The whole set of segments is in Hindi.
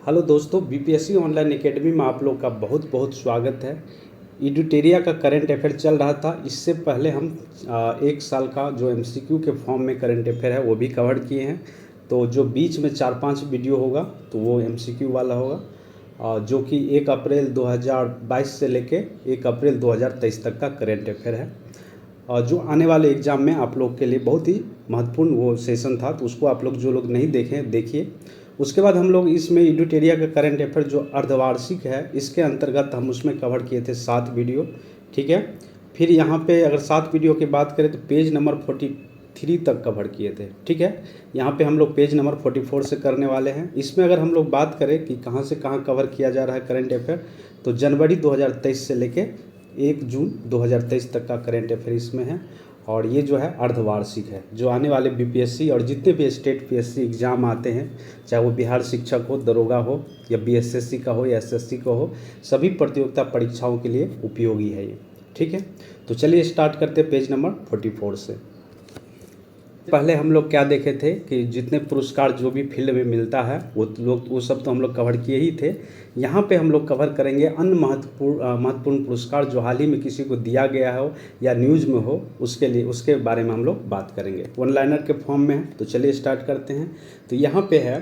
हेलो दोस्तों, बीपीएससी ऑनलाइन एकेडमी में आप लोग का बहुत बहुत स्वागत है। एडुटेरिया का करंट अफेयर चल रहा था। इससे पहले हम एक साल का जो एमसीक्यू के फॉर्म में करंट अफेयर है वो भी कवर किए हैं। तो जो बीच में 4-5 वीडियो होगा तो वो एमसीक्यू वाला होगा, जो कि 1 अप्रैल 2022 से लेके 1 अप्रैल 2023 तक का करंट अफेयर है। और जो आने वाले एग्ज़ाम में आप लोग के लिए बहुत ही महत्वपूर्ण वो सेशन था, तो उसको आप लोग जो लोग नहीं देखें देखिए। उसके बाद हम लोग इसमें एडुटेरिया का करंट अफेयर जो अर्धवार्षिक है, इसके अंतर्गत हम उसमें कवर किए थे 7 वीडियो। ठीक है। फिर यहाँ पे अगर 7 वीडियो की बात करें तो पेज नंबर 43 तक कवर किए थे। ठीक है। यहाँ पे हम लोग पेज नंबर 44 से करने वाले हैं। इसमें अगर हम लोग बात करें कि कहाँ से कहाँ कवर किया जा रहा है करंट अफेयर, तो जनवरी 2023 से लेके 1 जून 2023 तक का करंट अफेयर इसमें है। और ये जो है अर्धवार्षिक है, जो आने वाले बीपीएससी और जितने भी स्टेट पीएससी एग्ज़ाम आते हैं, चाहे वो बिहार शिक्षक हो, दरोगा हो, या बीएसएससी का हो या एसएससी का हो, सभी प्रतियोगिता परीक्षाओं के लिए उपयोगी है ये। ठीक है। तो चलिए स्टार्ट करते हैं पेज नंबर 44 से। पहले हम लोग क्या देखे थे कि जितने पुरस्कार जो भी फील्ड में मिलता है वो सब तो हम लोग कवर किए ही थे। यहाँ पे हम लोग कवर करेंगे अन्य महत्वपूर्ण पुरस्कार जो हाल ही में किसी को दिया गया हो या न्यूज़ में हो, उसके बारे में हम लोग बात करेंगे। वन लाइनर के फॉर्म में है। तो चलिए स्टार्ट करते हैं। तो यहाँ पे है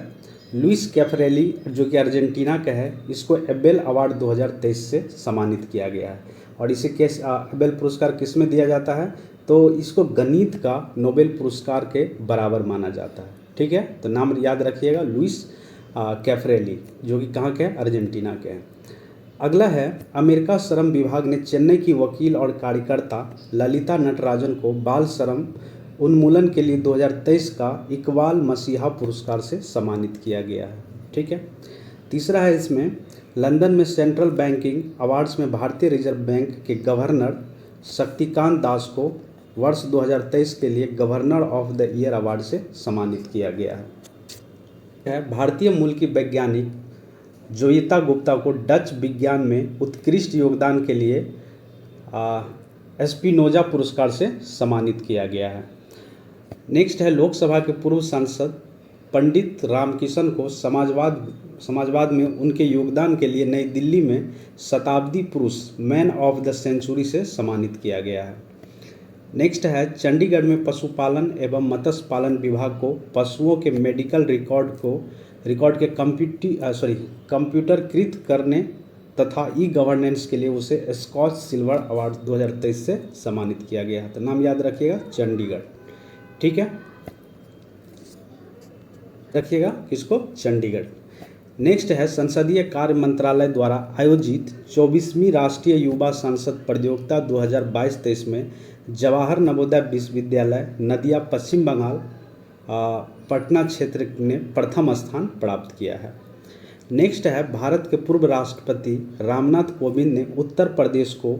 लुइस कैफरेली, जो कि अर्जेंटीना का है। इसको एबेल अवार्ड 2023 से सम्मानित किया गया है। और इसे एबेल पुरस्कार किस में दिया जाता है, तो इसको गणित का नोबेल पुरस्कार के बराबर माना जाता है। ठीक है। तो नाम याद रखिएगा, लुइस कैफरेली, जो कि कहाँ के हैं, अर्जेंटीना के हैं। अगला है अमेरिका श्रम विभाग ने चेन्नई की वकील और कार्यकर्ता ललिता नटराजन को बाल श्रम उन्मूलन के लिए 2023 का इकबाल मसीहा पुरस्कार से सम्मानित किया गया है। ठीक है। तीसरा है इसमें लंदन में सेंट्रल बैंकिंग अवार्ड्स में भारतीय रिजर्व बैंक के गवर्नर शक्तिकांत दास को वर्ष 2023 के लिए governor of the year award से सम्मानित किया गया है। भारतीय मूल की वैज्ञानिक जोयिता गुप्ता को डच विज्ञान में उत्कृष्ट योगदान के लिए एस्पिनोजा पुरस्कार से सम्मानित किया गया है। नेक्स्ट है लोकसभा के पूर्व सांसद पंडित रामकिशन को समाजवाद में उनके योगदान के लिए नई दिल्ली में शताब्दी पुरुष मैन ऑफ द सेंचुरी से सम्मानित किया गया है। नेक्स्ट है चंडीगढ़ में पशुपालन एवं मत्स्य पालन विभाग को पशुओं के मेडिकल रिकॉर्ड के कंप्यूटरकृत करने तथा ई गवर्नेंस के लिए उसे स्कॉच सिल्वर अवार्ड 2023 से सम्मानित किया गया है। तो नाम याद रखिएगा, चंडीगढ़। ठीक है, रखिएगा किसको, चंडीगढ़। नेक्स्ट है संसदीय कार्य मंत्रालय द्वारा आयोजित 24वीं राष्ट्रीय युवा संसद प्रतियोगिता 2022-23 में जवाहर नवोदय विश्वविद्यालय नदिया पश्चिम बंगाल पटना क्षेत्र ने प्रथम स्थान प्राप्त किया है। नेक्स्ट है भारत के पूर्व राष्ट्रपति रामनाथ कोविंद ने उत्तर प्रदेश को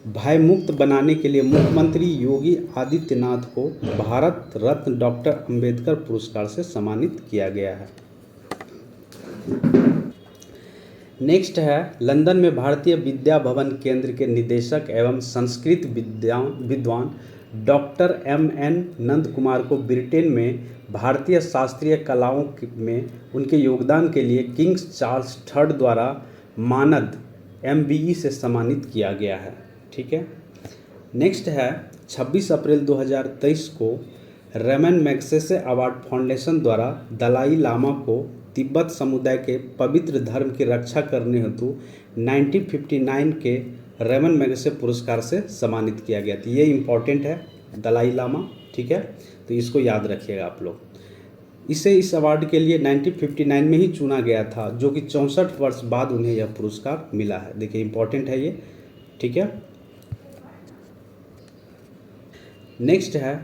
भयमुक्त बनाने के लिए मुख्यमंत्री योगी आदित्यनाथ को भारत रत्न डॉक्टर अंबेडकर पुरस्कार से सम्मानित किया गया है। नेक्स्ट है लंदन में भारतीय विद्या भवन केंद्र के निदेशक एवं संस्कृत विद्वान डॉक्टर एम.एन. नंद कुमार को ब्रिटेन में भारतीय शास्त्रीय कलाओं में उनके योगदान के लिए किंग्स चार्ल्स III द्वारा मानद MBE से सम्मानित किया गया है। ठीक है। नेक्स्ट है 26 अप्रैल 2023 को रेमन मैग्सेसे अवार्ड फाउंडेशन द्वारा दलाई लामा को तिब्बत समुदाय के पवित्र धर्म की रक्षा करने हेतु 1959 के रेमन मैग्सेसे पुरस्कार से सम्मानित किया गया था। ये इम्पॉर्टेंट है, दलाई लामा। ठीक है। तो इसको याद रखिएगा आप लोग। इसे इस अवार्ड के लिए 1959 में ही चुना गया था, जो कि 64 वर्ष बाद उन्हें यह पुरस्कार मिला है। देखिए इम्पॉर्टेंट है ये। ठीक है। नेक्स्ट है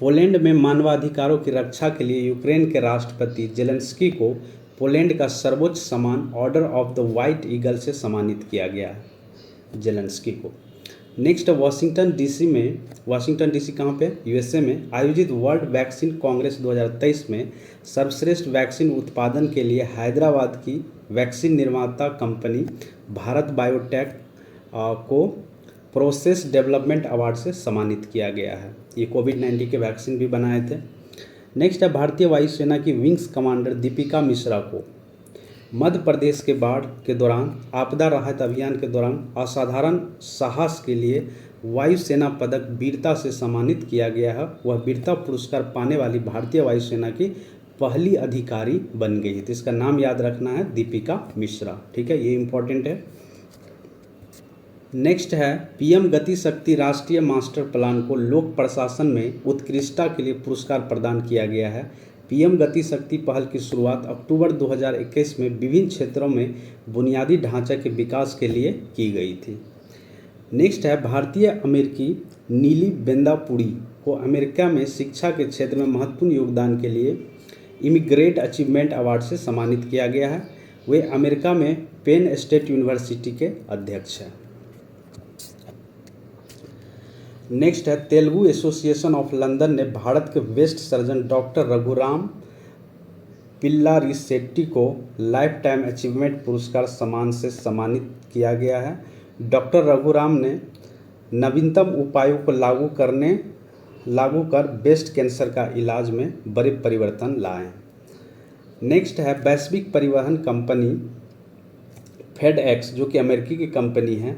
पोलैंड में मानवाधिकारों की रक्षा के लिए यूक्रेन के राष्ट्रपति जेलेंस्की को पोलैंड का सर्वोच्च सम्मान order of the white eagle से सम्मानित किया गया है जेलेंस्की को। नेक्स्ट वाशिंगटन डीसी कहाँ पे, यूएसए में आयोजित वर्ल्ड वैक्सीन कांग्रेस 2023 में सर्वश्रेष्ठ वैक्सीन उत्पादन के लिए हैदराबाद की वैक्सीन निर्माता कंपनी भारत बायोटेक को प्रोसेस डेवलपमेंट अवार्ड से सम्मानित किया गया है। ये कोविड-19 के वैक्सीन भी बनाए थे। नेक्स्ट है भारतीय वायुसेना की विंग्स कमांडर दीपिका मिश्रा को मध्य प्रदेश के बाढ़ के दौरान आपदा राहत अभियान के दौरान असाधारण साहस के लिए वायुसेना पदक वीरता से सम्मानित किया गया है। वह वीरता पुरस्कार पाने वाली भारतीय वायुसेना की पहली अधिकारी बन गई है। तो इसका नाम याद रखना है दीपिका मिश्रा। ठीक है, ये इम्पोर्टेंट है। नेक्स्ट है पीएम गति शक्ति राष्ट्रीय मास्टर प्लान को लोक प्रशासन में उत्कृष्टता के लिए पुरस्कार प्रदान किया गया है। पीएम गति शक्ति पहल की शुरुआत अक्टूबर 2021 में विभिन्न क्षेत्रों में बुनियादी ढांचे के विकास के लिए की गई थी। नेक्स्ट है भारतीय अमेरिकी नीली बेंदापुरी को अमेरिका में शिक्षा के क्षेत्र में महत्वपूर्ण योगदान के लिए इमिग्रेट अचीवमेंट अवार्ड से सम्मानित किया गया है। वे अमेरिका में पेन स्टेट यूनिवर्सिटी के अध्यक्ष हैं। नेक्स्ट है तेलुगु एसोसिएशन ऑफ लंदन ने भारत के बेस्ट सर्जन डॉक्टर रघुराम पिल्लारीसेट्टी को लाइफ टाइम अचीवमेंट पुरस्कार सम्मान से सम्मानित किया गया है। डॉक्टर रघुराम ने नवीनतम उपायों को लागू कर ब्रेस्ट कैंसर का इलाज में बड़े परिवर्तन लाए हैं। नेक्स्ट है वैश्विक परिवहन कंपनी फेडएक्स जो कि अमेरिकी की कंपनी है,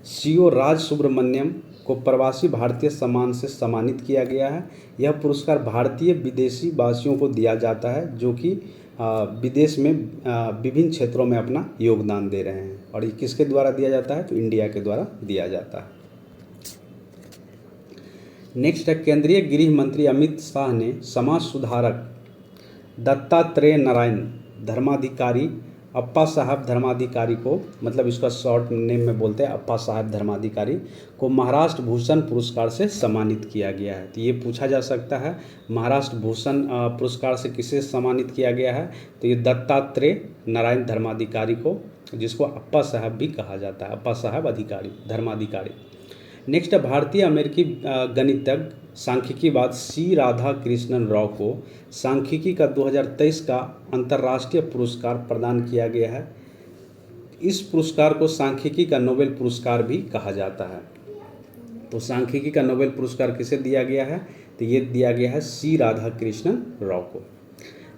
सीईओ राज सुब्रमण्यम को प्रवासी भारतीय सम्मान से सम्मानित किया गया है। यह पुरस्कार भारतीय विदेशी वासियों को दिया जाता है जो कि विदेश में विभिन्न क्षेत्रों में अपना योगदान दे रहे हैं। और ये किसके द्वारा दिया जाता है? तो इंडिया के द्वारा दिया जाता है। नेक्स्ट है केंद्रीय गृह मंत्री अमित शाह ने समाज सुधारक दत्तात्रेय नारायण धर्माधिकारी अप्पा साहब धर्माधिकारी को, मतलब इसका शॉर्ट नेम में बोलते हैं अप्पा साहब धर्माधिकारी को महाराष्ट्र भूषण पुरस्कार से सम्मानित किया गया है। तो ये पूछा जा सकता है महाराष्ट्र भूषण पुरस्कार से किसे सम्मानित किया गया है? तो ये दत्तात्रेय नारायण धर्माधिकारी को, जिसको अप्पा साहब भी कहा जाता है, अप्पा साहब अधिकारी धर्माधिकारी। नेक्स्ट है भारतीय अमेरिकी गणितज्ञ सांख्यिकीवाद सी राधा कृष्णन राव को सांख्यिकी का 2023 का अंतर्राष्ट्रीय पुरस्कार प्रदान किया गया है। इस पुरस्कार को सांख्यिकी का नोबेल पुरस्कार भी कहा जाता है। तो सांख्यिकी का नोबेल पुरस्कार किसे दिया गया है? तो ये दिया गया है सी राधा कृष्णन राव को।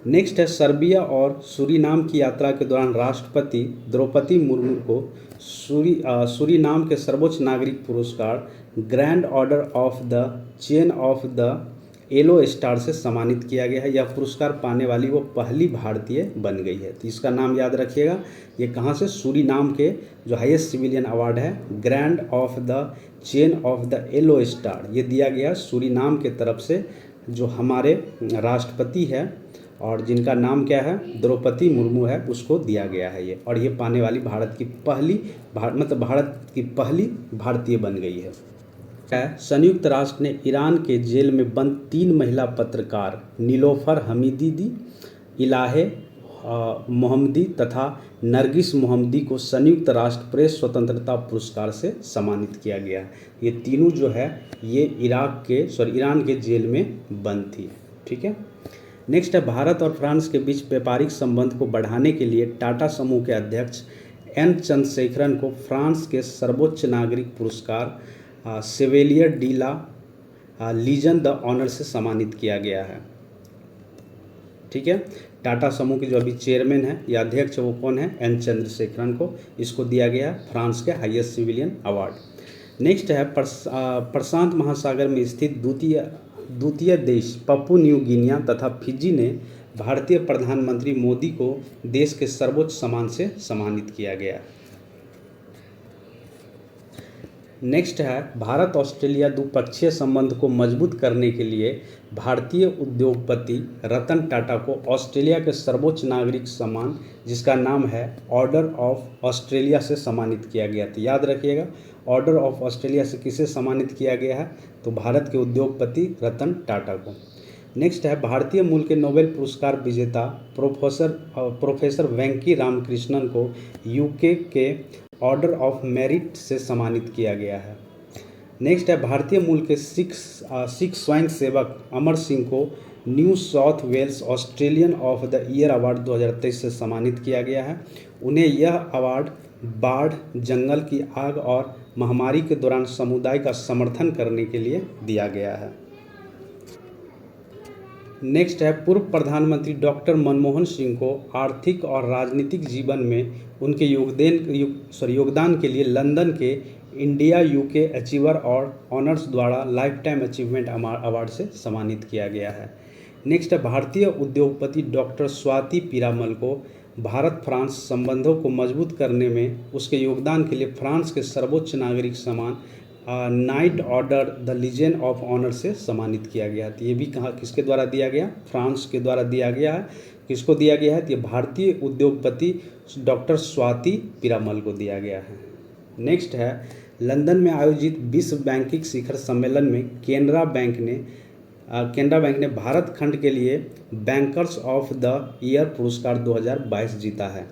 नेक्स्ट है सर्बिया और सूरीनाम की यात्रा के दौरान राष्ट्रपति द्रौपदी मुर्मू को सूरीनाम के सर्वोच्च नागरिक पुरस्कार grand order of the chain of the yellow star से सम्मानित किया गया है। यह पुरस्कार पाने वाली वो पहली भारतीय बन गई है। तो इसका नाम याद रखिएगा। ये कहाँ से? सूरीनाम के जो हाईएस्ट सिविलियन अवार्ड है grand of the chain of the yellow star, ये दिया गया सूरीनाम के तरफ से, जो हमारे राष्ट्रपति है और जिनका नाम क्या है? द्रौपदी मुर्मू है, उसको दिया गया है ये। और ये पाने वाली भारत की पहली भारतीय बन गई है। संयुक्त राष्ट्र ने ईरान के जेल में बंद 3 महिला पत्रकार नीलोफर हमीदी, इलाहे मोहम्मदी तथा नरगिस मोहम्मदी को संयुक्त राष्ट्र प्रेस स्वतंत्रता पुरस्कार से सम्मानित किया गया है। ये तीनों जो है ये ईरान के जेल में बंद थी। ठीक है। नेक्स्ट है भारत और फ्रांस के बीच व्यापारिक संबंध को बढ़ाने के लिए टाटा समूह के अध्यक्ष एन चंद्रशेखरन को फ्रांस के सर्वोच्च नागरिक पुरस्कार Chevalier de la Legion the Honour से सम्मानित किया गया है। ठीक है। टाटा समूह के जो अभी चेयरमैन है या अध्यक्ष है वो कौन है? एन चंद्रशेखरन को इसको दिया गया फ्रांस के हाईएस्ट सिविलियन अवार्ड। नेक्स्ट है प्रशांत महासागर में स्थित द्वितीय देश पप्पू न्यू गिनिया तथा फिजी ने भारतीय प्रधानमंत्री मोदी को देश के सर्वोच्च सम्मान से सम्मानित किया गया। नेक्स्ट है भारत ऑस्ट्रेलिया द्विपक्षीय संबंध को मजबूत करने के लिए भारतीय उद्योगपति रतन टाटा को ऑस्ट्रेलिया के सर्वोच्च नागरिक सम्मान जिसका नाम है ऑर्डर ऑफ ऑस्ट्रेलिया से सम्मानित किया गया। तो याद रखिएगा ऑर्डर ऑफ ऑस्ट्रेलिया से किसे सम्मानित किया गया है? तो भारत के उद्योगपति रतन टाटा को। नेक्स्ट है भारतीय मूल के नोबेल पुरस्कार विजेता प्रोफेसर वेंकी रामकृष्णन को यूके के ऑर्डर ऑफ मेरिट से सम्मानित किया गया है। नेक्स्ट है भारतीय मूल के सिख स्वयं सेवक अमर सिंह को New South Wales Australian of the year award 2023 से सम्मानित किया गया है। उन्हें यह अवार्ड बाढ़, जंगल की आग और महामारी के दौरान समुदाय का समर्थन करने के लिए दिया गया है। नेक्स्ट है पूर्व प्रधानमंत्री डॉक्टर मनमोहन सिंह को आर्थिक और राजनीतिक जीवन में उनके योगदान के लिए लंदन के इंडिया यूके अचीवर और ऑनर्स द्वारा लाइफ टाइम अचीवमेंट अवार्ड से सम्मानित किया गया है। नेक्स्ट है भारतीय उद्योगपति डॉक्टर स्वाति पीरामल को भारत फ्रांस संबंधों को मजबूत करने में उसके योगदान के लिए फ्रांस के सर्वोच्च नागरिक सम्मान knight order the legion of honour से सम्मानित किया गया। तो ये भी कहाँ किसके द्वारा दिया गया? फ्रांस के द्वारा दिया गया है। किसको दिया गया है? तो ये भारतीय उद्योगपति डॉक्टर स्वाति पीरामल को दिया गया है। नेक्स्ट है लंदन में आयोजित विश्व बैंकिंग शिखर सम्मेलन में केनरा बैंक ने भारत खंड के लिए बैंकर्स ऑफ द ईयर पुरस्कार 2022 जीता है।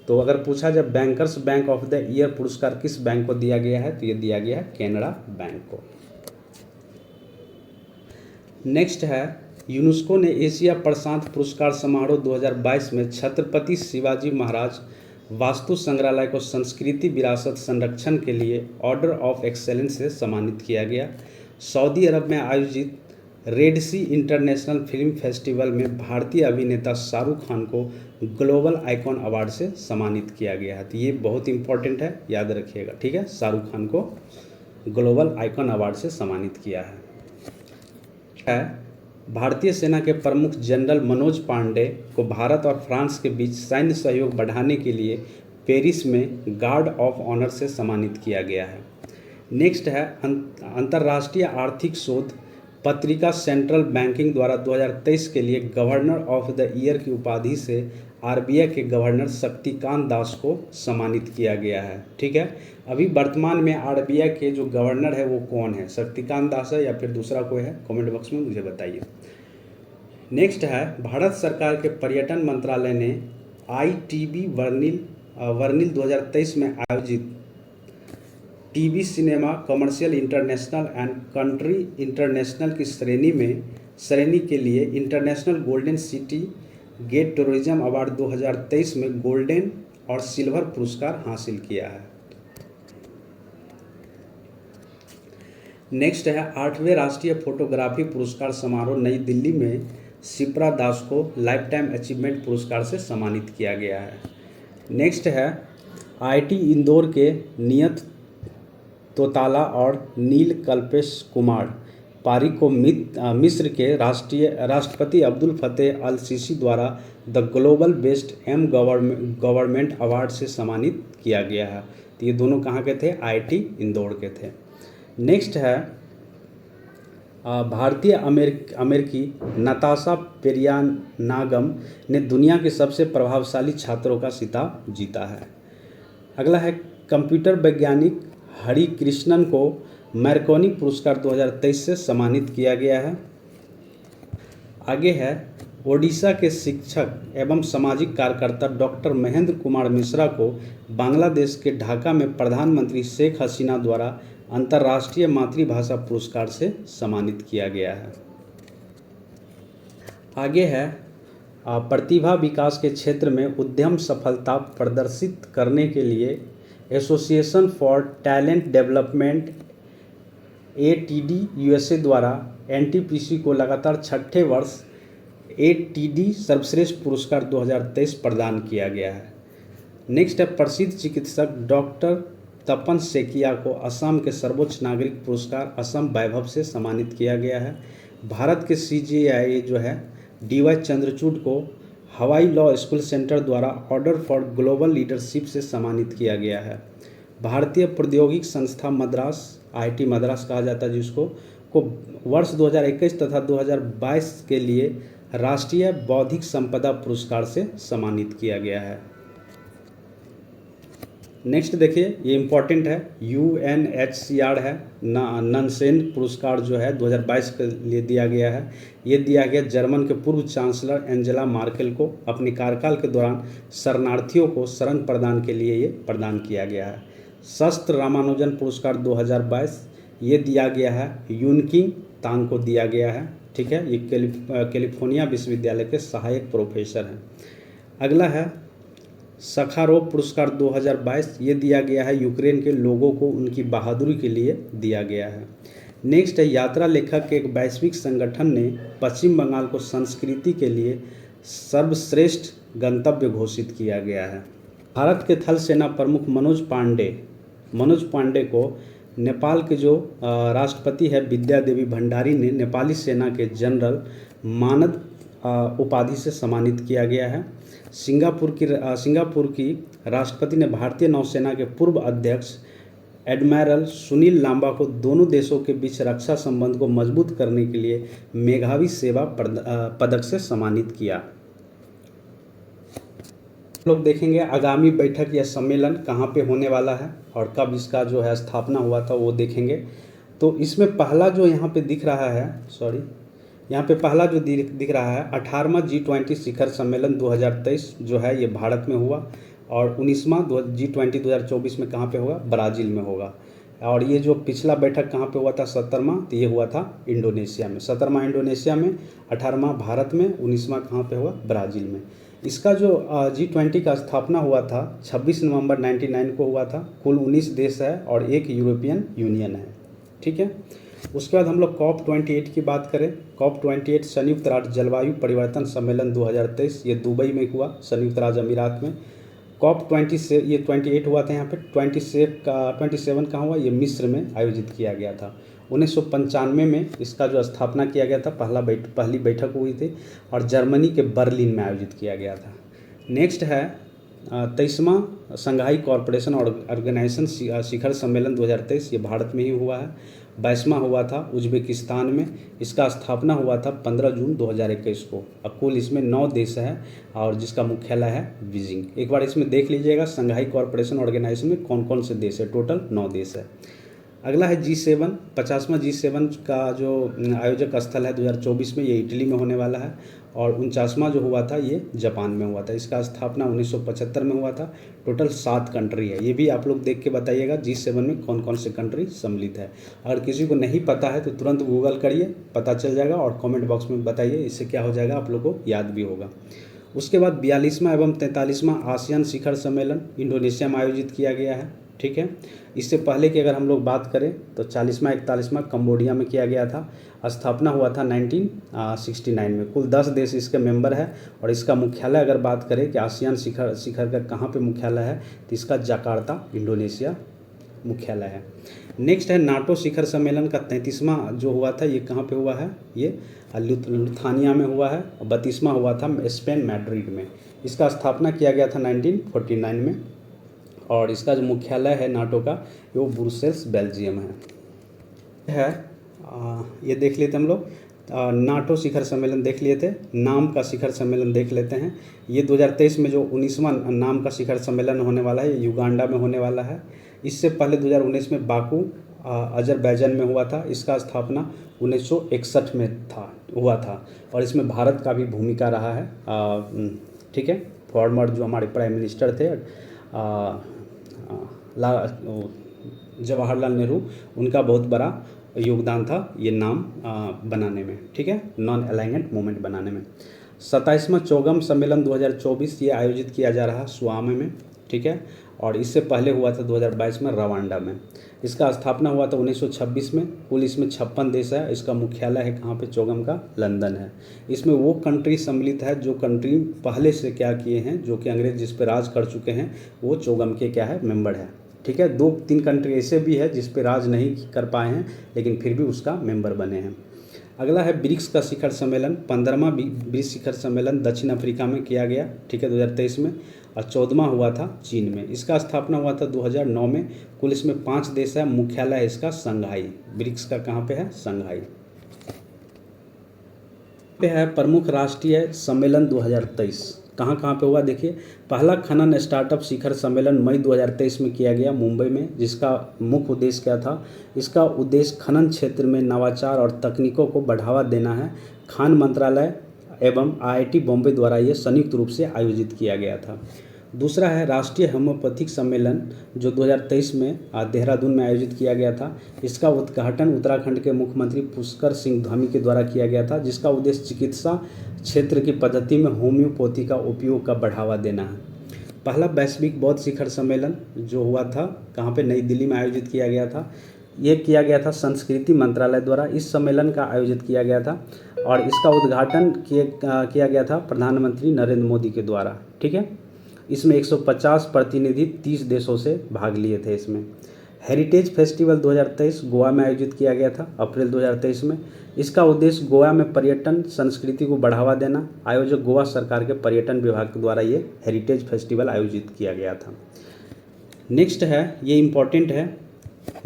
तो अगर पूछा जाए bankers bank of the year पुरस्कार किस बैंक को दिया गया है, तो ये दिया गया है केनरा बैंक को। नेक्स्ट है यूनेस्को ने एशिया प्रशांत पुरस्कार समारोह 2022 में छत्रपति शिवाजी महाराज वास्तु संग्रहालय को संस्कृति विरासत संरक्षण के लिए ऑर्डर ऑफ एक्सेलेंस से सम्मानित किया गया। सऊदी अरब में आयोजित रेड सी इंटरनेशनल फिल्म फेस्टिवल में भारतीय अभिनेता शाहरुख खान को ग्लोबल आइकॉन अवार्ड से सम्मानित किया गया है। तो ये बहुत इंपॉर्टेंट है, याद रखिएगा, ठीक है। शाहरुख खान को ग्लोबल आइकॉन अवार्ड से सम्मानित किया है। भारतीय सेना के प्रमुख जनरल मनोज पांडे को भारत और फ्रांस के बीच सैन्य सहयोग बढ़ाने के लिए पेरिस में गार्ड ऑफ ऑनर से सम्मानित किया गया है। नेक्स्ट है अंतर्राष्ट्रीय आर्थिक शोध पत्रिका सेंट्रल बैंकिंग द्वारा 2023 के लिए गवर्नर ऑफ द ईयर की उपाधि से आरबीआई के गवर्नर शक्तिकांत दास को सम्मानित किया गया है, ठीक है। अभी वर्तमान में आरबीआई के जो गवर्नर है वो कौन है? शक्तिकांत दास है या फिर दूसरा कोई है? कमेंट बॉक्स में मुझे बताइए। नेक्स्ट है भारत सरकार के पर्यटन मंत्रालय ने ITB वर्निल 2023 में आयोजित TV cinema commercial international and country international की श्रेणी के लिए international golden city gate tourism award 2023 में गोल्डन और सिल्वर पुरस्कार हासिल किया है। नेक्स्ट है 8वें राष्ट्रीय फोटोग्राफी पुरस्कार समारोह नई दिल्ली में शिप्रा दास को लाइफ टाइम अचीवमेंट पुरस्कार से सम्मानित किया गया है। नेक्स्ट है IIT इंदौर के नियत तोताला और नील कल्पेश कुमार पारिक को मिस्र के राष्ट्रपति अब्दुल फतेह अल सीसी द्वारा the global best government award से सम्मानित किया गया है। तो ये दोनों कहाँ के थे? IIT इंदौर के थे। नेक्स्ट है भारतीय अमेरिकी नताशा पेरियानागम ने दुनिया के सबसे प्रभावशाली छात्रों का खिताब जीता है। अगला है कंप्यूटर वैज्ञानिक हरि कृष्णन को मैरकोनी पुरस्कार 2023 से सम्मानित किया गया है। आगे है ओडिशा के शिक्षक एवं सामाजिक कार्यकर्ता डॉक्टर महेंद्र कुमार मिश्रा को बांग्लादेश के ढाका में प्रधानमंत्री शेख हसीना द्वारा अंतर्राष्ट्रीय मातृभाषा पुरस्कार से सम्मानित किया गया है। आगे है प्रतिभा विकास के क्षेत्र में उद्यम सफलता प्रदर्शित करने के लिए association for talent development ATD USA द्वारा NTPC को लगातार छठे वर्ष ATD सर्वश्रेष्ठ पुरस्कार 2023 प्रदान किया गया है। नेक्स्ट है प्रसिद्ध चिकित्सक डॉक्टर तपन सेकिया को असम के सर्वोच्च नागरिक पुरस्कार असम वैभव से सम्मानित किया गया है। भारत के CGI जो है DY चंद्रचूड़ को हवाई लॉ स्कूल सेंटर द्वारा ऑर्डर फॉर ग्लोबल लीडरशिप से सम्मानित किया गया है। भारतीय प्रौद्योगिकी संस्था मद्रास IIT मद्रास कहा जाता है जिसको को वर्ष 2021 तथा 2022 के लिए राष्ट्रीय बौद्धिक संपदा पुरस्कार से सम्मानित किया गया है। नेक्स्ट देखिए, ये इम्पॉर्टेंट है, UNHCR है ननसेन पुरस्कार जो है 2022 के लिए दिया गया है। ये दिया गया जर्मन के पूर्व चांसलर एंजेला मार्केल को अपने कार्यकाल के दौरान शरणार्थियों को शरण प्रदान के लिए ये प्रदान किया गया है। शस्त्र रामानुजन पुरस्कार 2022 ये दिया गया है यूनकिंग तांग को दिया गया है, ठीक है। ये कैलिफोर्निया विश्वविद्यालय के सहायक प्रोफेसर हैं। अगला है सखारोव पुरस्कार 2022 ये दिया गया है यूक्रेन के लोगों को उनकी बहादुरी के लिए दिया गया है। नेक्स्ट है यात्रा लेखक, एक वैश्विक संगठन ने पश्चिम बंगाल को संस्कृति के लिए सर्वश्रेष्ठ गंतव्य घोषित किया गया है। भारत के थल सेना प्रमुख मनोज पांडे को नेपाल के जो राष्ट्रपति है विद्या देवी भंडारी ने नेपाली सेना के जनरल मानद उपाधि से सम्मानित किया गया है। सिंगापुर की राष्ट्रपति ने भारतीय नौसेना के पूर्व अध्यक्ष एडमिरल सुनील लांबा को दोनों देशों के बीच रक्षा संबंध को मजबूत करने के लिए मेघावी सेवा पदक से सम्मानित किया। लोग देखेंगे आगामी बैठक या सम्मेलन कहाँ पे होने वाला है और कब इसका जो है स्थापना हुआ था वो देखेंगे। तो इसमें पहला जो यहाँ पे दिख रहा है यहाँ पे पहला जो दिख रहा है 18वां G20 शिखर सम्मेलन 2023 जो है ये भारत में हुआ और 19वां G20 2024 में कहाँ पे होगा, ब्राज़ील में होगा। और ये जो पिछला बैठक कहाँ पे हुआ था 17वां, तो ये हुआ था इंडोनेशिया में। 17वां इंडोनेशिया में, 18वां भारत में, 19वां कहाँ पे हुआ, ब्राज़ील में। इसका जो G20 का स्थापना हुआ था 26 नवंबर 1999 को हुआ था। कुल 19 देश है और एक यूरोपियन यूनियन है, ठीक है। उसके बाद हम लोग COP28 की बात करें। COP28 संयुक्त राष्ट्र जलवायु परिवर्तन सम्मेलन 2023 ये दुबई में हुआ, संयुक्त राज्य अमीरात में। COP20 से ये 28 हुआ था यहाँ पे, 27 कहाँ हुआ, ये मिस्र में आयोजित किया गया था। 1995 में इसका जो स्थापना किया गया था, पहली बैठक हुई थी और जर्मनी के बर्लिन में आयोजित किया गया था। नेक्स्ट है 23वां संघाई कॉरपोरेशन ऑर्गेनाइजेशन शिखर सम्मेलन 2023, ये भारत में ही हुआ है। 22वां हुआ था उज्बेकिस्तान में, इसका स्थापना हुआ था 15 जून 2021 को। अब कुल इसमें 9 देश है और जिसका मुख्यालय है बीजिंग। एक बार इसमें देख लीजिएगा संघाई कॉरपोरेशन ऑर्गेनाइजेशन में कौन कौन से देश है, टोटल 9 देश है। अगला है G7, 50वां G7 का जो आयोजक स्थल है 2024 में, ये इटली में होने वाला है। और 49वां जो हुआ था ये जापान में हुआ था। इसका स्थापना 1975 में हुआ था। टोटल 7 कंट्री है। ये भी आप लोग देख के बताइएगा G7 में कौन कौन से कंट्री सम्मिलित है। अगर किसी को नहीं पता है तो तुरंत गूगल करिए, पता चल जाएगा और कमेंट बॉक्स में बताइए। इससे क्या हो जाएगा, आप लोग को याद भी होगा। उसके बाद 42वां एवं 43वां आसियान शिखर सम्मेलन इंडोनेशिया में आयोजित किया गया है, ठीक है। इससे पहले की अगर हम लोग बात करें तो 40वां 41वां कंबोडिया में किया गया था। स्थापना हुआ था 1969 में। कुल 10 देश इसके मेंबर है और इसका मुख्यालय अगर बात करें कि आसियान शिखर का कहाँ पे मुख्यालय है, तो इसका जकार्ता इंडोनेशिया मुख्यालय है। नेक्स्ट है नाटो शिखर सम्मेलन का 33वां जो हुआ था, ये कहाँ पे हुआ है, ये लुथानिया में हुआ है। 32वां हुआ था स्पेन मैड्रिड में। इसका स्थापना किया गया था 1949 में और इसका जो मुख्यालय है नाटो का वो ब्रुसेल्स बेल्जियम है। ये देख लेते हम लोग, नाटो शिखर सम्मेलन देख लिए थे। नाम का शिखर सम्मेलन देख लेते हैं। ये 2023 में जो 19वां नाम का शिखर सम्मेलन होने वाला है, ये युगांडा में होने वाला है। इससे पहले 2019 में बाकू अजरबैजान में हुआ था। इसका स्थापना 1961 में हुआ था और इसमें भारत का भी भूमिका रहा है, ठीक है। फॉर्मर जो हमारे प्राइम मिनिस्टर थे जवाहरलाल नेहरू, उनका बहुत बड़ा योगदान था ये नाम बनाने में, ठीक है, नॉन अलाइनमेंट मूवमेंट बनाने में। 27वां चौगम सम्मेलन 2024 ये आयोजित किया जा रहा स्वामी में, ठीक है। और इससे पहले हुआ था 2022 में रवांडा में। इसका स्थापना हुआ था 1926 में। कुल इसमें 56 देश है। इसका मुख्यालय है कहाँ पे, चौगम का लंदन है। इसमें वो कंट्री सम्मिलित है जो कंट्री पहले से क्या किए हैं, जो कि अंग्रेज जिस पे राज कर चुके हैं, वो चौगम के क्या है, मेंबर है, ठीक है। 2-3 कंट्री ऐसे भी है जिस पे राज नहीं कर पाए हैं लेकिन फिर भी उसका मेंबर बने हैं। अगला है ब्रिक्स का शिखर सम्मेलन। 15वां ब्रिक्स शिखर सम्मेलन दक्षिण अफ्रीका में किया गया, ठीक है, 2023 में। और 14वां हुआ था चीन में। इसका स्थापना हुआ था 2009 में। कुल इसमें 5 देश है। मुख्यालय है इसका संघाई। ब्रिक्स का कहाँ पे है, संघाई पे है। प्रमुख राष्ट्रीय सम्मेलन 2023 कहाँ कहाँ पे हुआ देखिए। पहला खनन स्टार्टअप शिखर सम्मेलन मई 2023 में किया गया मुंबई में, जिसका मुख्य उद्देश्य क्या था। इसका उद्देश्य खनन क्षेत्र में नवाचार और तकनीकों को बढ़ावा देना है। खान मंत्रालय एवं IIT बॉम्बे द्वारा ये संयुक्त रूप से आयोजित किया गया था। दूसरा है राष्ट्रीय होम्योपैथिक सम्मेलन जो 2023 में देहरादून में आयोजित किया गया था। इसका उद्घाटन उत्तराखंड के मुख्यमंत्री पुष्कर सिंह धामी के द्वारा किया गया था, जिसका उद्देश्य चिकित्सा क्षेत्र की पद्धति में होम्योपैथी का उपयोग का बढ़ावा देना है। पहला वैश्विक बौद्ध शिखर सम्मेलन जो हुआ था कहाँ पे, नई दिल्ली में आयोजित किया गया था। ये किया गया था संस्कृति मंत्रालय द्वारा। इस सम्मेलन का आयोजित किया गया था और इसका उद्घाटन किया गया था प्रधानमंत्री नरेंद्र मोदी के द्वारा। ठीक है, इसमें 150 प्रतिनिधि 30 देशों से भाग लिए थे। इसमें हेरिटेज फेस्टिवल 2023 गोवा में आयोजित किया गया था अप्रैल 2023 में। इसका उद्देश्य गोवा में पर्यटन संस्कृति को बढ़ावा देना। आयोजक गोवा सरकार के पर्यटन विभाग के द्वारा ये हेरिटेज फेस्टिवल आयोजित किया गया था। नेक्स्ट है, ये इम्पॉर्टेंट है,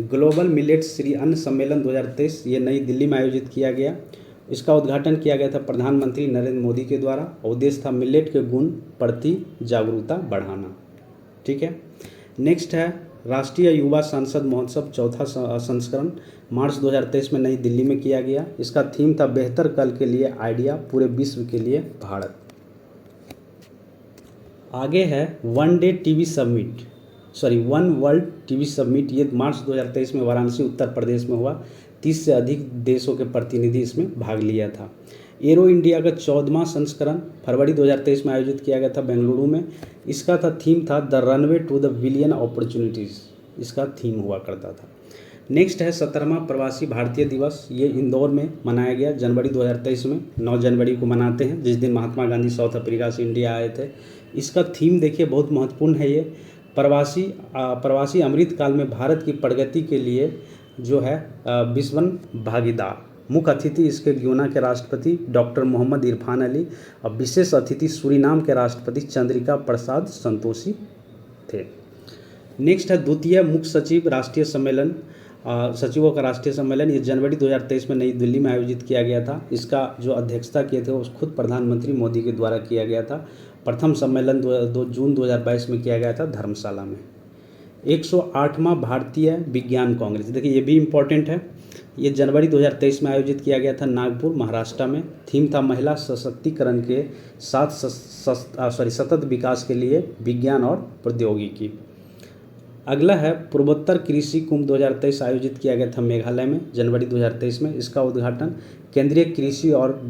ग्लोबल मिलेट्स श्री अन्न सम्मेलन 2023, ये नई दिल्ली में आयोजित किया गया। इसका उद्घाटन किया गया था प्रधानमंत्री नरेंद्र मोदी के द्वारा। उद्देश्य था मिलेट के गुण प्रति जागरूकता बढ़ाना। ठीक है, नेक्स्ट है राष्ट्रीय युवा संसद महोत्सव चौथा संस्करण मार्च 2023 में नई दिल्ली में किया गया। इसका थीम था बेहतर कल के लिए आइडिया, पूरे विश्व के लिए भारत। आगे है वन वर्ल्ड टीवी समिट, ये मार्च 2023 में वाराणसी उत्तर प्रदेश में हुआ। 30 से अधिक देशों के प्रतिनिधि इसमें भाग लिया था। एरो इंडिया का 14वां संस्करण फरवरी 2023 में आयोजित किया गया था बेंगलुरु में। इसका थीम था the runway to the billion opportunities, इसका थीम हुआ करता था। नेक्स्ट है 17वां प्रवासी भारतीय दिवस, ये इंदौर में मनाया गया जनवरी 2023 में। 9 जनवरी को मनाते हैं, जिस दिन महात्मा गांधी साउथ अफ्रीका से इंडिया आए थे। इसका थीम देखिए बहुत महत्वपूर्ण है। ये प्रवासी अमृत काल में भारत की प्रगति के लिए जो है विश्वन भागीदार। मुख्य अतिथि इसके ग्याना के राष्ट्रपति डॉक्टर मोहम्मद इरफान अली और विशेष अतिथि सूरीनाम के राष्ट्रपति चंद्रिका प्रसाद संतोषी थे। नेक्स्ट है द्वितीय मुख्य सचिव राष्ट्रीय सम्मेलन, सचिवों का राष्ट्रीय सम्मेलन, ये जनवरी 2023 में नई दिल्ली में आयोजित किया गया था। इसका जो अध्यक्षता किए थे वो खुद प्रधानमंत्री मोदी के द्वारा किया गया था। प्रथम सम्मेलन 2 जून 2022 में किया गया था धर्मशाला में। 108वां भारतीय विज्ञान कांग्रेस, देखिए ये भी इम्पोर्टेंट है, ये जनवरी 2023 में आयोजित किया गया था नागपुर महाराष्ट्र में। थीम था महिला सशक्तिकरण के साथ सतत विकास के लिए विज्ञान और प्रौद्योगिकी। अगला है पूर्वोत्तर कृषि कुंभ 2023 आयोजित किया गया था मेघालय में जनवरी 2023 में। इसका उद्घाटन केंद्रीय कृषि और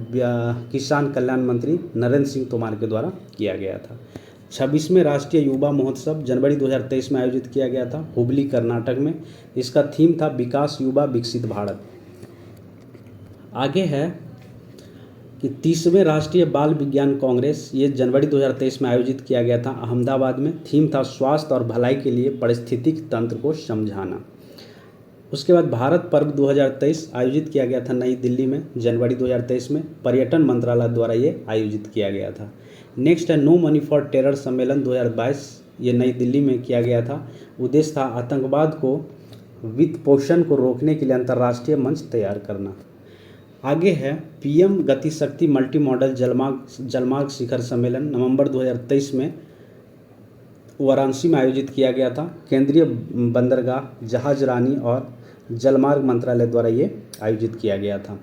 किसान कल्याण मंत्री नरेंद्र सिंह तोमर के द्वारा किया गया था। 26वें राष्ट्रीय युवा महोत्सव जनवरी 2023 में आयोजित किया गया था हुबली कर्नाटक में। इसका थीम था विकास युवा विकसित भारत। आगे है कि 30वें राष्ट्रीय बाल विज्ञान कांग्रेस, ये जनवरी 2023 में आयोजित किया गया था अहमदाबाद में। थीम था स्वास्थ्य और भलाई के लिए पारिस्थितिक तंत्र को समझाना। उसके बाद भारत पर्व 2023 आयोजित किया गया था नई दिल्ली में जनवरी 2023 में। पर्यटन मंत्रालय द्वारा ये आयोजित किया गया था। नेक्स्ट है नो मनी फॉर टेरर सम्मेलन 2022, ये नई दिल्ली में किया गया था। उद्देश्य था आतंकवाद को वित्त पोषण को रोकने के लिए अंतर्राष्ट्रीय मंच तैयार करना। आगे है पीएम गति शक्ति मल्टी मॉडल जलमार्ग शिखर सम्मेलन नवंबर 2023 में वाराणसी में आयोजित किया गया था। केंद्रीय बंदरगाह जहाजरानी और जलमार्ग मंत्रालय द्वारा ये आयोजित किया गया था।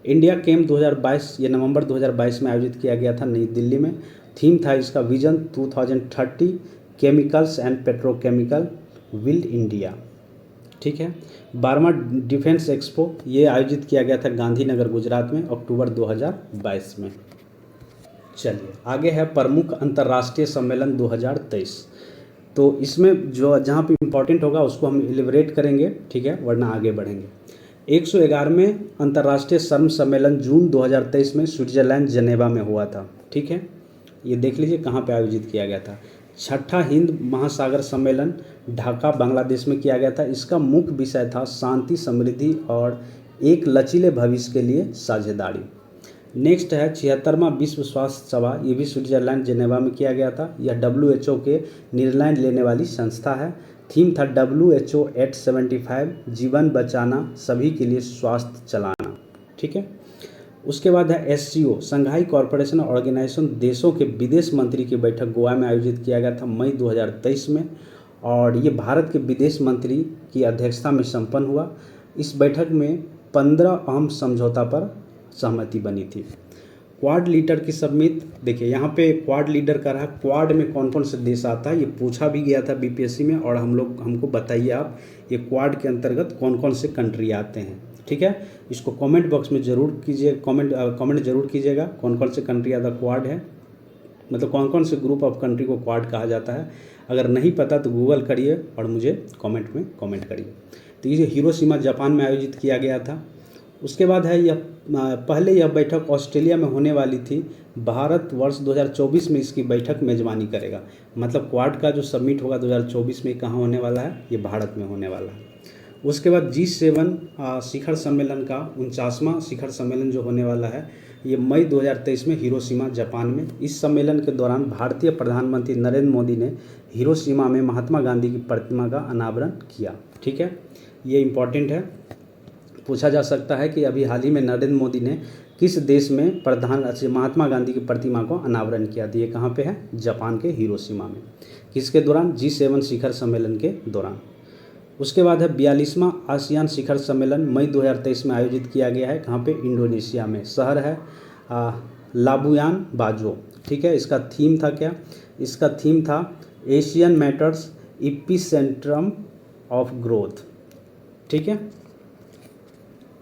इंडिया कैम्प 2022, ये नवंबर 2022 में आयोजित किया गया था नई दिल्ली में। थीम था इसका vision 2030 chemicals and petrochemical will India. ठीक है, 12वां डिफेंस एक्सपो, ये आयोजित किया गया था गांधीनगर गुजरात में अक्टूबर 2022 में। चलिए आगे है प्रमुख अंतर्राष्ट्रीय सम्मेलन 2023। तो इसमें जो जहाँ पे इम्पोर्टेंट होगा उसको हम एलिबरेट करेंगे, ठीक है, वरना आगे बढ़ेंगे। 111वें अंतर्राष्ट्रीय श्रम सम्मेलन जून 2023 में स्विट्जरलैंड जनेवा में हुआ था। ठीक है, ये देख लीजिए कहाँ पे आयोजित किया गया था। 6ठा हिंद महासागर सम्मेलन ढाका बांग्लादेश में किया गया था। इसका मुख्य विषय था शांति, समृद्धि और एक लचीले भविष्य के लिए साझेदारी। नेक्स्ट है 76वां विश्व स्वास्थ्य सभा, ये भी स्विट्जरलैंड जेनेवा में किया गया था। यह WHO के निर्णय लेने वाली संस्था है। थीम था WHO at 75 जीवन बचाना, सभी के लिए स्वास्थ्य चलाना। ठीक है, उसके बाद है SCO संघाई कॉरपोरेशन ऑर्गेनाइजेशन, देशों के विदेश मंत्री की बैठक गोवा में आयोजित किया गया था मई 2023 में और ये भारत के विदेश मंत्री की अध्यक्षता में संपन्न हुआ। इस बैठक में 15 अहम समझौता पर सहमति बनी थी। क्वाड लीडर की समिट, देखिए यहाँ पे क्वाड लीडर का रहा। क्वाड में कौन कौन से देश आता है ये पूछा भी गया था BPSC में और हमको बताइए आप ये क्वाड के अंतर्गत कौन कौन से कंट्री आते हैं। ठीक है, इसको कमेंट बॉक्स में ज़रूर कीजिए, कमेंट जरूर कीजिएगा कौन कौन से कंट्री आधा क्वाड है, मतलब कौन कौन से ग्रुप ऑफ कंट्री को क्वाड कहा जाता है। अगर नहीं पता तो गूगल करिए और मुझे कमेंट में कमेंट करिए। तो ये हिरोशिमा जापान में आयोजित किया गया था। उसके बाद है यह पहले यह बैठक ऑस्ट्रेलिया में होने वाली थी। भारत वर्ष 2024 में इसकी बैठक मेज़बानी करेगा। मतलब क्वाड का जो समिट होगा 2024 में कहाँ होने वाला है, ये भारत में होने वाला है। उसके बाद G7 शिखर सम्मेलन का 49वां शिखर सम्मेलन जो होने वाला है, ये मई 2023 में हिरोशिमा जापान में। इस सम्मेलन के दौरान भारतीय प्रधानमंत्री नरेंद्र मोदी ने हिरोशिमा में महात्मा गांधी की प्रतिमा का अनावरण किया। ठीक है, ये इम्पॉर्टेंट है, पूछा जा सकता है कि अभी हाल ही में नरेंद्र मोदी ने किस देश में महात्मा गांधी की प्रतिमा को अनावरण किया। तो ये कहाँ पे है, जापान के हिरोशिमा में। किसके दौरान, G7 शिखर सम्मेलन के दौरान। उसके बाद है 42वां आसियान शिखर सम्मेलन मई 2023 में आयोजित किया गया है। कहाँ पे, इंडोनेशिया में। शहर है लाबुयान बाजो। ठीक है, इसका थीम था क्या, इसका थीम था एशियन मैटर्स एपिसेंट्रम ऑफ ग्रोथ। ठीक है,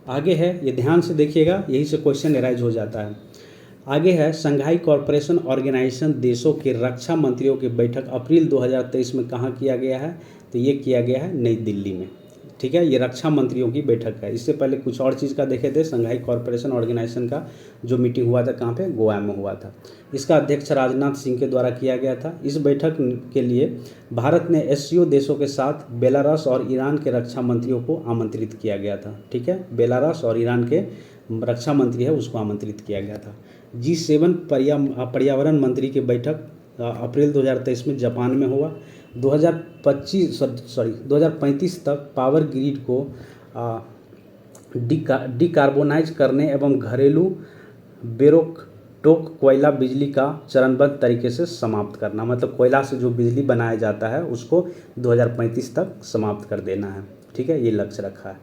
आगे है, ये ध्यान से देखिएगा, यही से क्वेश्चन एराइज हो जाता है। आगे है संघाई कॉरपोरेशन ऑर्गेनाइजेशन देशों के रक्षा मंत्रियों की बैठक अप्रैल 2023 में कहाँ किया गया है, तो ये किया गया है नई दिल्ली में। ठीक है, ये रक्षा मंत्रियों की बैठक है। इससे पहले कुछ और चीज़ का देखे थे, संघाई कॉरपोरेशन ऑर्गेनाइजेशन का जो मीटिंग हुआ था कहाँ पे, गोवा में हुआ था। इसका अध्यक्ष राजनाथ सिंह के द्वारा किया गया था। इस बैठक के लिए भारत ने SCO देशों के साथ बेलारूस और ईरान के रक्षा मंत्रियों को आमंत्रित किया गया था। ठीक है, बेलारूस और ईरान के रक्षा मंत्री है उसको आमंत्रित किया गया था। G7 पर्यावरण मंत्री की बैठक अप्रैल 2023 में जापान में हुआ। 2035 तक पावर ग्रिड को डिकार्बोनाइज करने एवं घरेलू बेरोकटोक कोयला बिजली का चरणबद्ध तरीके से समाप्त करना। मतलब कोयला से जो बिजली बनाया जाता है उसको 2035 तक समाप्त कर देना है। ठीक है, ये लक्ष्य रखा है।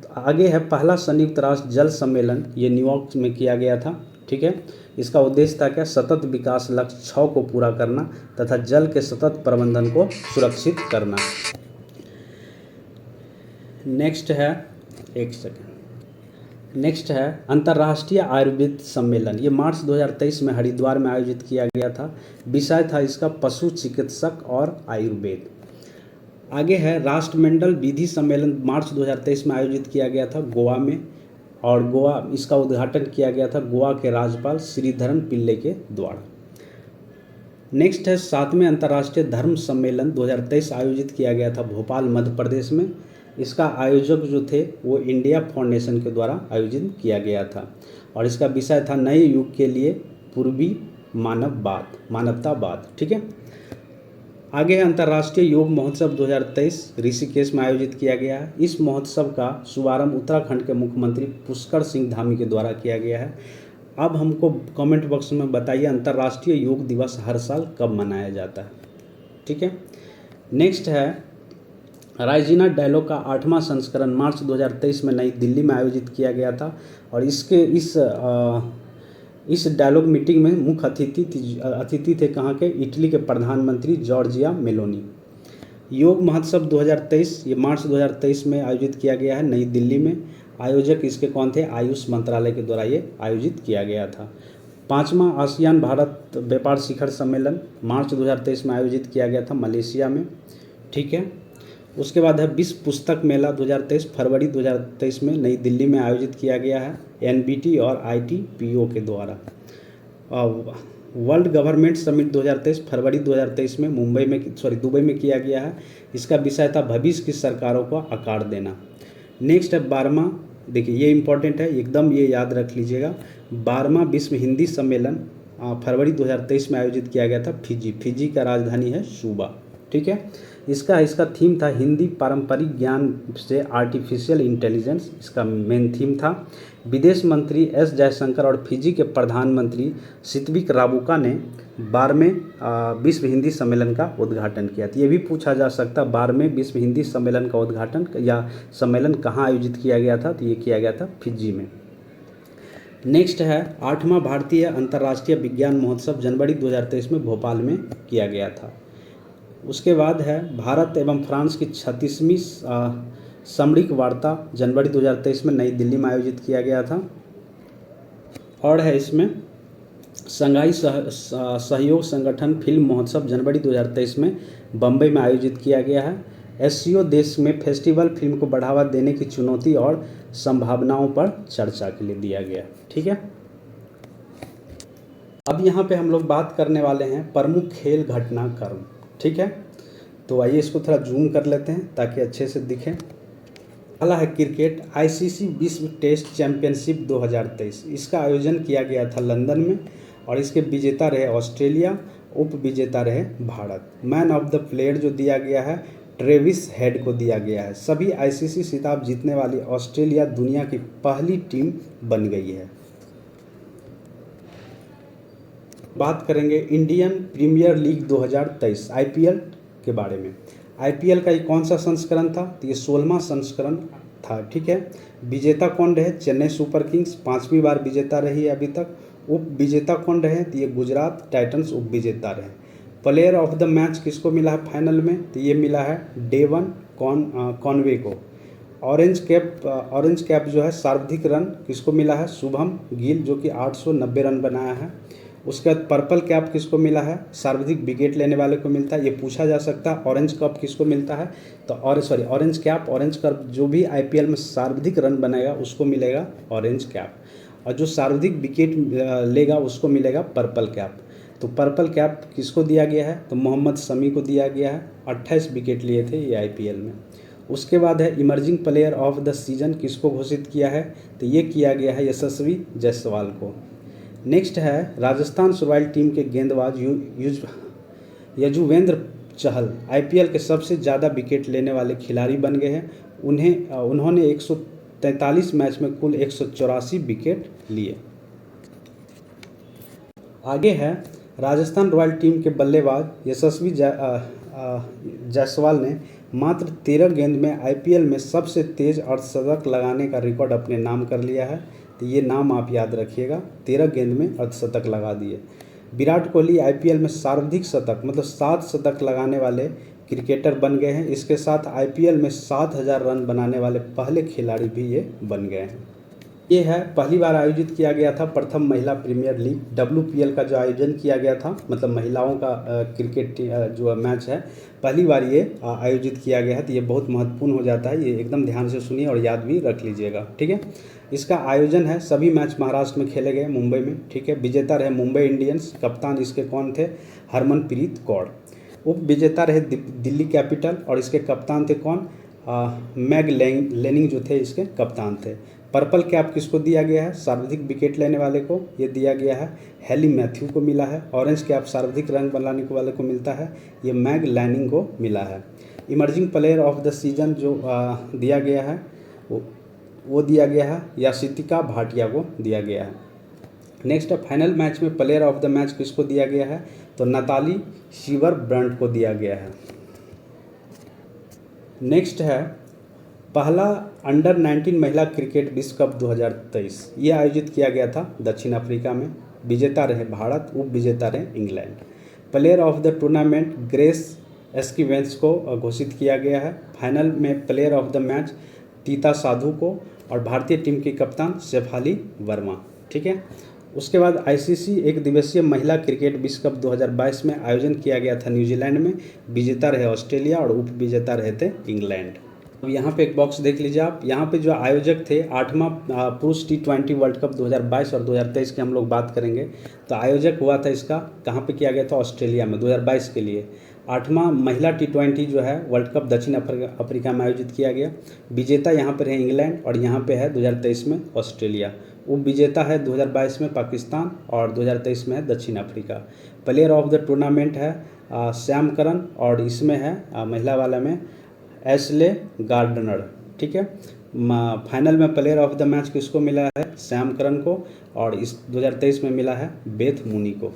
तो आगे है पहला संयुक्त राष्ट्र जल सम्मेलन, ये न्यूयॉर्क में किया गया था। ठीक है, इसका उद्देश्य था क्या, सतत विकास लक्ष्य 6 को पूरा करना तथा जल के सतत प्रबंधन को सुरक्षित करना। नेक्स्ट है, एक सेकेंड, नेक्स्ट है अंतर्राष्ट्रीय आयुर्वेद सम्मेलन। ये मार्च 2023 में हरिद्वार में आयोजित किया गया था। विषय था इसका पशु चिकित्सक और आयुर्वेद। आगे है राष्ट्रमंडल विधि सम्मेलन, मार्च 2023 में आयोजित किया गया था गोवा में, और गोवा इसका उद्घाटन किया गया था गोवा के राज्यपाल श्रीधरन पिल्ले के द्वारा। नेक्स्ट है 7वें अंतर्राष्ट्रीय धर्म सम्मेलन 2023 आयोजित किया गया था भोपाल मध्य प्रदेश में। इसका आयोजक जो थे वो इंडिया फाउंडेशन के द्वारा आयोजित किया गया था, और इसका विषय था नए युग के लिए पूर्वी मानवतावाद। ठीक है, आगे है अंतर्राष्ट्रीय योग महोत्सव 2023 ऋषिकेश में आयोजित किया गया है। इस महोत्सव का शुभारंभ उत्तराखंड के मुख्यमंत्री पुष्कर सिंह धामी के द्वारा किया गया है। अब हमको कमेंट बॉक्स में बताइए अंतर्राष्ट्रीय योग दिवस हर साल कब मनाया जाता है। ठीक है, नेक्स्ट है रायजीना डायलॉग का 8वां संस्करण मार्च 2023 में नई दिल्ली में आयोजित किया गया था, और इस डायलॉग मीटिंग में मुख्य अतिथि थे कहाँ के, इटली के प्रधानमंत्री जॉर्जिया मेलोनी। योग महोत्सव 2023 ये मार्च 2023 में आयोजित किया गया है नई दिल्ली में। आयोजक इसके कौन थे, आयुष मंत्रालय के द्वारा ये आयोजित किया गया था। 5वां आसियान भारत व्यापार शिखर सम्मेलन मार्च 2023 में आयोजित किया गया था मलेशिया में। ठीक है, उसके बाद है विश्व पुस्तक मेला 2023 फरवरी 2023 में नई दिल्ली में आयोजित किया गया है NBT और ITPO के द्वारा। वर्ल्ड गवर्नमेंट समिट 2023 फरवरी 2023 में दुबई में किया गया है। इसका विषय था भविष्य की सरकारों को आकार देना। नेक्स्ट है 12वां, देखिए ये इंपॉर्टेंट है, एकदम ये याद रख लीजिएगा। 12वां विश्व हिंदी सम्मेलन फरवरी 2023 में आयोजित किया गया था फिजी का राजधानी है सुबा। ठीक है, इसका थीम था हिंदी पारंपरिक ज्ञान से आर्टिफिशियल इंटेलिजेंस, इसका मेन थीम था। विदेश मंत्री S जयशंकर और फिजी के प्रधानमंत्री सितविक राबुका ने 12वें विश्व हिंदी सम्मेलन का उद्घाटन किया। तो ये भी पूछा जा सकता 12वें विश्व हिंदी सम्मेलन का उद्घाटन या सम्मेलन कहाँ आयोजित किया गया था, तो ये किया गया था फिजी में। नेक्स्ट है 8वां भारतीय अंतर्राष्ट्रीय विज्ञान महोत्सव जनवरी 2023 में भोपाल में किया गया था। उसके बाद है भारत एवं फ्रांस की 36वीं सामरिक वार्ता जनवरी 2023 में नई दिल्ली में आयोजित किया गया था। और है इसमें शंघाई सहयोग संगठन फिल्म महोत्सव जनवरी 2023 में बम्बई में आयोजित किया गया है। एससीओ देश में फेस्टिवल फिल्म को बढ़ावा देने की चुनौती और संभावनाओं पर चर्चा के लिए दिया गया। ठीक है, अब यहाँ पे हम लोग बात करने वाले हैं प्रमुख खेल घटनाक्रम। ठीक है, तो आइए इसको थोड़ा जूम कर लेते हैं ताकि अच्छे से दिखे। पहला है क्रिकेट, आईसीसी विश्व टेस्ट चैंपियनशिप 2023। इसका आयोजन किया गया था लंदन में और इसके विजेता रहे ऑस्ट्रेलिया, उप विजेता रहे Bharat. Man of the player जो दिया गया है ट्रेविस हेड को दिया गया है। सभी आईसीसी खिताब जीतने वाली ऑस्ट्रेलिया दुनिया की पहली टीम बन गई है। बात करेंगे इंडियन प्रीमियर लीग 2023 आईपीएल के बारे में। आईपीएल का ये कौन सा संस्करण था? तो ये 16वां संस्करण था। ठीक है, विजेता कौन रहे? चेन्नई सुपर किंग्स 5वीं बार विजेता रही है अभी तक। उप विजेता कौन रहे? तो ये गुजरात टाइटंस उप विजेता रहे। प्लेयर ऑफ द मैच किसको मिला है फाइनल में? तो ये मिला है डेवन कॉनवे को। ऑरेंज कैप जो है सर्वाधिक रन किसको मिला है? शुभम गिल जो कि 890 रन बनाया है। उसके बाद पर्पल कैप किसको मिला है? सर्वाधिक विकेट लेने वाले को मिलता है, ये पूछा जा सकता है। ऑरेंज कप किसको मिलता है? तो ऑरेंज कैप जो भी आईपीएल में सर्वाधिक रन बनाएगा उसको मिलेगा ऑरेंज कैप, और जो सर्वाधिक विकेट लेगा उसको मिलेगा पर्पल कैप। तो पर्पल कैप किसको दिया गया है? तो मोहम्मद शमी को दिया गया है। 28 विकेट लिए थे ये आईपीएल में। उसके बाद है emerging player of the season किसको घोषित किया है? तो ये किया गया है यशस्वी जायसवाल को। नेक्स्ट है राजस्थान रॉयल टीम के गेंदबाज यजुवेंद्र चहल आईपीएल के सबसे ज़्यादा विकेट लेने वाले खिलाड़ी बन गए हैं। उन्होंने 143 मैच में कुल 184 विकेट लिए। आगे है राजस्थान रॉयल टीम के बल्लेबाज यशस्वी जायसवाल ने मात्र 13 गेंद में आईपीएल में सबसे तेज अर्धशतक लगाने का रिकॉर्ड अपने नाम कर लिया है। तो ये नाम आप याद रखिएगा, 13 गेंद में अर्धशतक लगा दिए। विराट कोहली आईपीएल में सर्वाधिक शतक मतलब 7 शतक लगाने वाले क्रिकेटर बन गए हैं। इसके साथ आईपीएल में 7000 रन बनाने वाले पहले खिलाड़ी भी ये बन गए हैं। ये है पहली बार आयोजित किया गया था प्रथम महिला प्रीमियर लीग WPL का जो आयोजन किया गया था, मतलब महिलाओं का क्रिकेट जो मैच है पहली बार ये आयोजित किया गया है। तो ये बहुत महत्वपूर्ण हो जाता है, ये एकदम ध्यान से सुनिए और याद भी रख लीजिएगा। ठीक है, इसका आयोजन है, सभी मैच महाराष्ट्र में खेले गए, मुंबई में। ठीक है, विजेता रहे मुंबई इंडियंस, कप्तान इसके कौन थे? हरमनप्रीत कौर। उप विजेता रहे दिल्ली कैपिटल और इसके कप्तान थे कौन? मैग लेनिंग जो थे इसके कप्तान थे। पर्पल कैप किसको दिया गया है? सर्वाधिक विकेट लेने वाले को ये दिया गया है, हेली मैथ्यू को मिला है। ऑरेंज कैप सर्वाधिक रन बनाने वाले को मिलता है, ये मैग लैनिंग को मिला है। Emerging player of the season जो दिया गया है वो दिया गया है याशितिका भाटिया को दिया गया है। नेक्स्ट फाइनल मैच में प्लेयर ऑफ द मैच किसको दिया गया है? तो नताली शिवर-ब्रंट को दिया गया है। नेक्स्ट है पहला अंडर 19 महिला क्रिकेट विश्व कप 2023। ये आयोजित किया गया था दक्षिण अफ्रीका में। विजेता रहे भारत, उप विजेता रहे England. Player of the tournament Grace एस्किवेंस को घोषित किया गया है। फाइनल में प्लेयर ऑफ द मैच तीता साधु को और भारतीय टीम के कप्तान शेफाली वर्मा। ठीक है, उसके बाद आईसीसी एक दिवसीय महिला क्रिकेट विश्व कप 2022 में आयोजन किया गया था न्यूजीलैंड में। विजेता रहे ऑस्ट्रेलिया और उप विजेता रहे थे इंग्लैंड। अब यहाँ पे एक बॉक्स देख लीजिए आप, यहाँ पे जो आयोजक थे 8वां पुरुष T20 वर्ल्ड कप 2022 और 2023 की हम लोग बात करेंगे। तो आयोजक हुआ था इसका, कहाँ पे किया गया था? ऑस्ट्रेलिया में 2022 के लिए। 8वां महिला T20 जो है वर्ल्ड कप दक्षिण अफ्रीका में आयोजित किया गया। विजेता यहाँ पर है इंग्लैंड और यहाँ पे है 2023 में ऑस्ट्रेलिया। उप विजेता है 2022 में पाकिस्तान और 2023 में है दक्षिण Africa. Player of the tournament है श्याम करन और इसमें है महिला वाला में एशले गार्डनर। ठीक है, फाइनल में प्लेयर ऑफ द मैच किसको मिला है? श्याम करन को, और इस 2023 में मिला है बेथ मुनी को।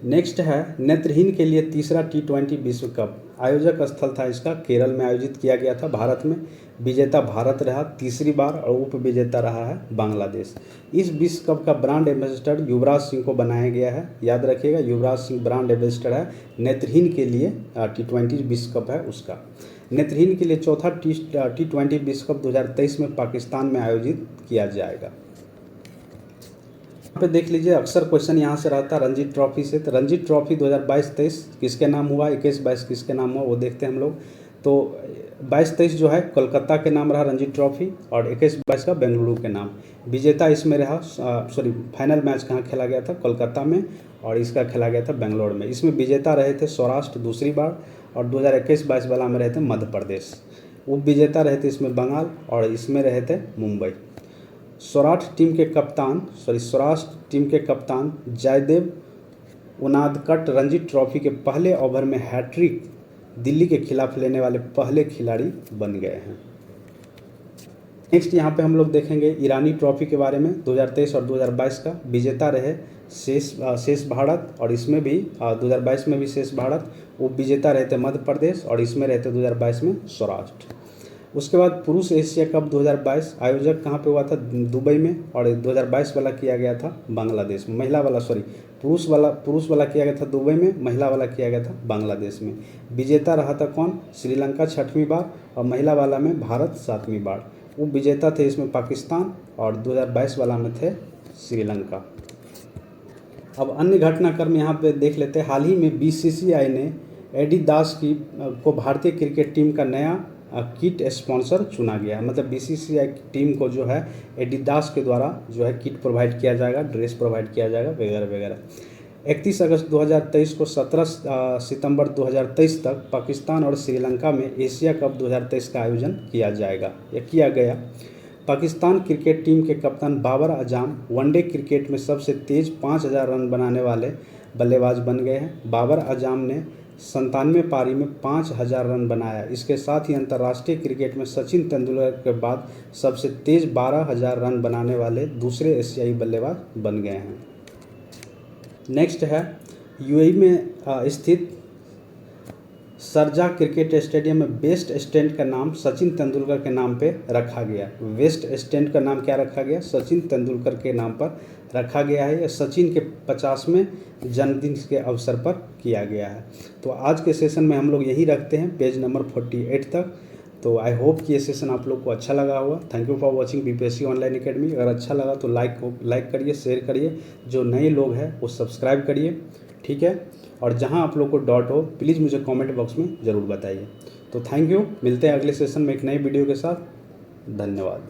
नेक्स्ट है नेत्रहीन के लिए तीसरा T20 विश्व कप। आयोजक स्थल था इसका केरल में आयोजित किया गया था भारत में। विजेता भारत रहा तीसरी बार और उप विजेता रहा है बांग्लादेश। इस विश्व कप का ब्रांड एम्बेसडर युवराज सिंह को बनाया गया है। याद रखिएगा, युवराज सिंह ब्रांड एम्बेसडर है नेत्रहीन के लिए। T20 विश्व कप है उसका। नेत्रहीन के लिए चौथा T20 विश्व कप 2023 में पाकिस्तान में आयोजित किया जाएगा। पे देख लीजिए अक्सर क्वेश्चन यहाँ से रहता है रणजी ट्रॉफी से। तो रणजी ट्रॉफी 2022-23 किसके नाम हुआ, 21-22 किसके नाम हुआ वो देखते हैं हम लोग। तो 22-23 जो है कोलकाता के नाम रहा रणजी ट्रॉफी, और 21-22 का बेंगलुरु के नाम। विजेता इसमें रहा, फाइनल मैच कहाँ खेला गया था, कोलकाता में, और इसका खेला गया था बेंगलोर में। इसमें विजेता रहे थे सौराष्ट्र दूसरी बार, और 2021-22 वाला में रहे थे मध्य प्रदेश। उप विजेता रहे थे इसमें बंगाल, और इसमें रहे थे मुंबई। सौराष्ट्र टीम के कप्तान जयदेव उनादकट रणजी ट्रॉफी के पहले ओवर में हैट्रिक दिल्ली के खिलाफ लेने वाले पहले खिलाड़ी बन गए हैं। नेक्स्ट यहाँ पे हम लोग देखेंगे ईरानी ट्रॉफी के बारे में। 2023 और 2022 का विजेता रहे शेष भारत, और इसमें भी 2022 में भी शेष भारत। उप विजेता रहे थे मध्य प्रदेश, और इसमें रहते 2022 में सौराष्ट्र। उसके बाद पुरुष एशिया कप 2022 आयोजक कहाँ पे हुआ था, दुबई में, और 2022 वाला किया गया था बांग्लादेश में। पुरुष वाला किया गया था दुबई में, महिला वाला किया गया था बांग्लादेश में। विजेता रहा था कौन, श्रीलंका 6वीं बार, और महिला वाला में भारत 7वीं बार। उप विजेता थे इसमें पाकिस्तान, और 2022 वाला में थे श्रीलंका। अब अन्य घटनाक्रम यहाँ पे देख लेते हैं। हाल ही में BCCI ने एडिडास को भारतीय क्रिकेट टीम का नया किट स्पॉन्सर चुना गया। मतलब BCCI टीम को जो है एडिडास के द्वारा जो है किट प्रोवाइड किया जाएगा, ड्रेस प्रोवाइड किया जाएगा वगैरह वगैरह। 31 अगस्त 2023 को 17 सितंबर 2023 तक पाकिस्तान और श्रीलंका में एशिया कप 2023 का आयोजन किया गया। पाकिस्तान क्रिकेट टीम के कप्तान बाबर आजम वनडे क्रिकेट में सबसे तेज 5000 रन बनाने वाले बल्लेबाज बन गए हैं। बाबर आजम ने 97 पारी में 5000 रन बनाया। इसके साथ ही अंतर्राष्ट्रीय क्रिकेट में सचिन तेंदुलकर के बाद सबसे तेज 12000 रन बनाने वाले दूसरे एशियाई बल्लेबाज बन गए हैं। नेक्स्ट है UAE में स्थित शारजाह क्रिकेट स्टेडियम में वेस्ट स्टैंड का नाम सचिन तेंदुलकर के नाम पे रखा गया। वेस्ट स्टैंड का नाम क्या रखा गया, सचिन तेंदुलकर के नाम पर रखा गया है। यह सचिन के 50वें जन्मदिन के अवसर पर किया गया है। तो आज के सेशन में हम लोग यही रखते हैं पेज नंबर 48 तक। तो आई होप कि ये सेशन आप लोग को अच्छा लगा होगा। Thank you for watching BPSC online academy. अगर अच्छा लगा तो लाइक करिए, शेयर करिए। जो नए लोग हैं वो सब्सक्राइब करिए, ठीक है। और जहां आप लोग को डाउट हो प्लीज़ मुझे कमेंट बॉक्स में ज़रूर बताइए। तो थैंक यू, मिलते हैं अगले सेशन में एक नई वीडियो के साथ। धन्यवाद।